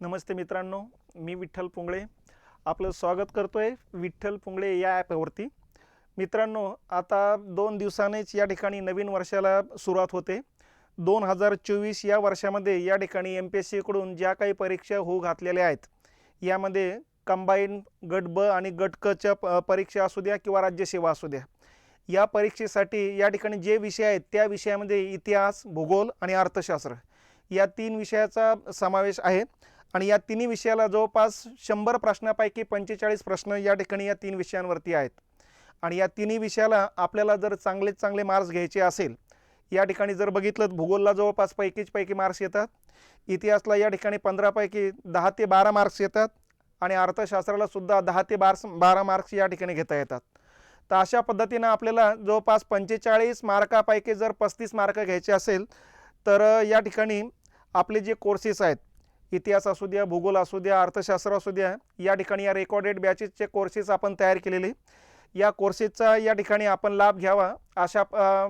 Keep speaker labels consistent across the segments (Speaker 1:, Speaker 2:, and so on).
Speaker 1: नमस्ते मित्रांनो, मी विठ्ठल पुंगळे आपलं स्वागत करतोय विठ्ठल पुंगळे या ॲपवरती। मित्रांनो, आता 2 दिवसांनीच या ठिकाणी नवीन वर्षाला सुरुवात होते। 2024 या वर्षामध्ये या ठिकाणी MPSC कडून ज्या काही परीक्षा होऊ घातलेल्या आहेत, यामध्ये कंबाईन गट ब आणि गट क च्या परीक्षा असू द्या किंवा राज्यसेवा असू द्या, या परीक्षेसाठी या ठिकाणी जे विषय आहेत त्या विषयामध्ये इतिहास, भूगोल आणि अर्थशास्त्र या 3 विषयाचा समावेश आहे। आणि या तिन्ही विषयाला जवळपास 100 प्रश्नांपैकी 45 प्रश्न या ठिकाणी या 3 विषयांवरती आहेत। आणि या तिन्ही विषयाला आपल्याला जर चांगले मार्क्स घ्यायचे असेल, या ठिकाणी जर बघितलं भूगोलला जवळपास पैकी मार्क्स येतात, इतिहासला या ठिकाणी 15 पैकी 10 ते 12 मार्क्स येतात आणि अर्थशास्त्राला सुद्धा 10 ते 12 मार्क्स या ठिकाणी घेता येतात। तर अशा पद्धतीने आपल्याला जवळपास 45 मार्कापैकी जर 35 मार्क घ्यायचे असेल तर या ठिकाणी आपले जे कोर्सेस आहेत, इतिहास असू द्या, भूगोल असू द्या, अर्थशास्त्र असू द्या, या ठिकाणी या रेकॉर्डेड बॅचेसचे कोर्सेस आपण तयार केलेले, या कोर्सेसचा या ठिकाणी आपण लाभ घ्यावा अशा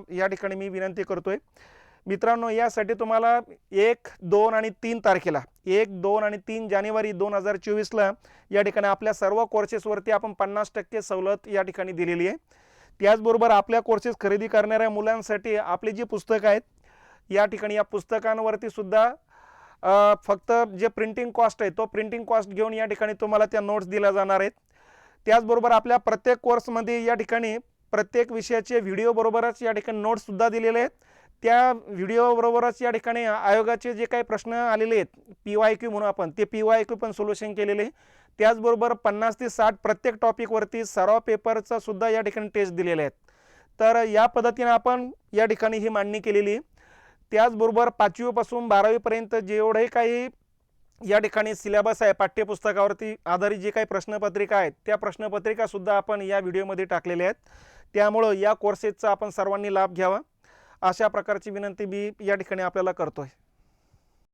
Speaker 1: या ठिकाणी मी विनंती करतोय। मित्रांनो, यासाठी तुम्हाला 1, 2 आणि 3 तारखेला 1, 2 आणि 3 जानेवारी 2024ला या ठिकाणी आपल्या सर्व कोर्सेसवरती आपण 50% सवलत या ठिकाणी दिलेली आहे। त्याचबरोबर आपल्या कोर्सेस खरेदी करणाऱ्या मुलांसाठी आपली जी पुस्तकं आहेत, या ठिकाणी या पुस्तकांवरती सुद्धा फक्त जे प्रिंटिंग कॉस्ट आहे तो प्रिंटिंग कॉस्ट घेऊन या ठिकाणी तुम्हाला त्या नोट्स दिल्या जाणार आहेत। त्याचबरोबर आपल्या प्रत्येक कोर्समध्ये या ठिकाणी प्रत्येक विषयाचे व्हिडिओ बरोबरच या ठिकाणी नोट्स सुद्धा दिलेले आहेत। त्या व्हिडिओ बरोबरच या ठिकाणी आयोगाचे जे काही प्रश्न आलेले आहेत PYQ म्हणून आपण ते PYQ पण सोल्युशन केलेले। त्याचबरोबर 50 ते 60 प्रत्येक टॉपिकवरती सराव पेपरचा सुद्धा या ठिकाणी टेस्ट दिलेले आहेत। तर या पद्धतीने आपण या ठिकाणी ही मांडणी केलेली आहे। त्याचबरोबर 5वी पासून 12वी पर्यंत जेवढे काही या ठिकाणी सिलेबस आहे, पाठ्यपुस्तकावरती आधारित जे काही प्रश्नपत्रिका आहेत त्या प्रश्नपत्रिका सुद्धा आपण या व्हिडिओमध्ये टाकलेल्या आहेत। त्यामुळे या कोर्सेसचा आपण सर्वांनी लाभ घ्यावा अशा प्रकारची विनंती मी या ठिकाणी आपल्याला करतोय।